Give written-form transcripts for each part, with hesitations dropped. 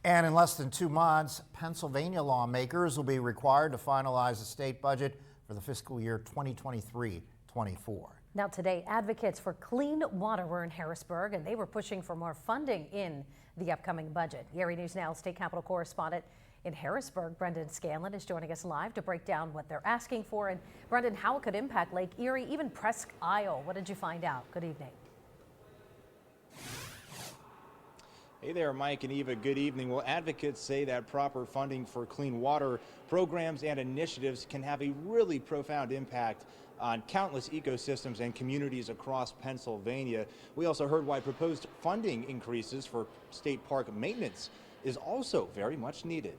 And in less than 2 months, Pennsylvania lawmakers will be required to finalize the state budget for the fiscal year 2023-24. Now today, advocates for clean water were in Harrisburg, and they were pushing for more funding in the upcoming budget. Erie News Now state capitol correspondent in Harrisburg, Brendan Scanlon, is joining us live to break down what they're asking for. And Brendan, how it could impact Lake Erie, even Presque Isle. What did you find out? Good evening. Hey there, Mike and Eva. Good evening. Well, advocates say that proper funding for clean water programs and initiatives can have a really profound impact on countless ecosystems and communities across Pennsylvania. We also heard why proposed funding increases for state park maintenance is also very much needed.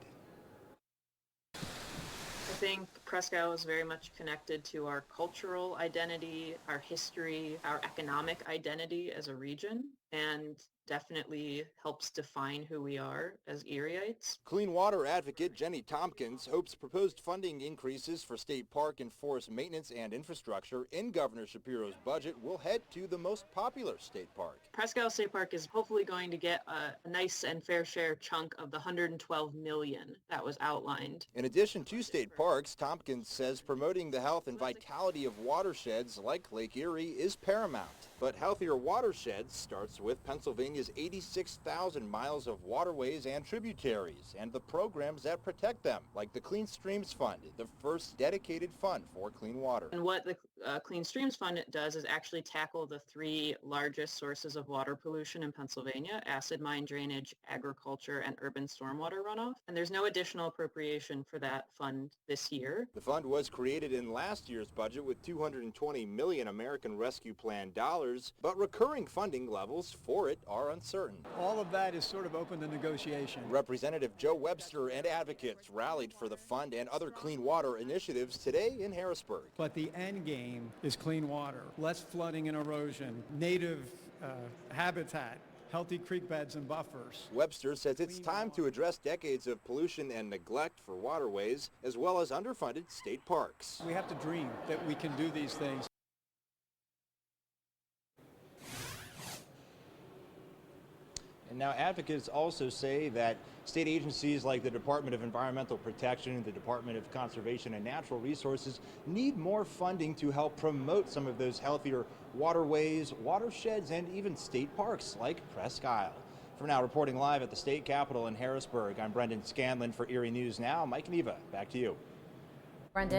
I think Presque Isle is very much connected to our cultural identity, our history, our economic identity as a region, and definitely helps define who we are as Erieites. Clean water advocate Jenny Tompkins hopes proposed funding increases for state park and forest maintenance and infrastructure in Governor Shapiro's budget will head to the most popular state park. Presque Isle State Park is hopefully going to get a nice and fair share chunk of the $112 million that was outlined. In addition to state parks, Tompkins says promoting the health and vitality of watersheds like Lake Erie is paramount. But healthier watersheds starts with Pennsylvania's 86,000 miles of waterways and tributaries and the programs that protect them, like the Clean Streams Fund, the first dedicated fund for clean water. And what the Clean Streams Fund does is actually tackle the three largest sources of water pollution in Pennsylvania: acid mine drainage, agriculture, and urban stormwater runoff. And there's no additional appropriation for that fund this year. The fund was created in last year's budget with $220 million American Rescue Plan dollars, but recurring funding levels for it are uncertain. All of that is sort of open to negotiation. Representative Joe Webster and advocates rallied for the fund and other clean water initiatives today in Harrisburg. But the end game is clean water, less flooding and erosion, native habitat, healthy creek beds and buffers. Webster says it's time to address decades of pollution and neglect for waterways, as well as underfunded state parks. We have to dream that we can do these things. And now advocates also say that state agencies like the Department of Environmental Protection and the Department of Conservation and Natural Resources need more funding to help promote some of those healthier waterways, watersheds, and even state parks like Presque Isle. For now, reporting live at the state capitol in Harrisburg, I'm Brendan Scanlon for Erie News Now. Mike and Eva, back to you. Brendan.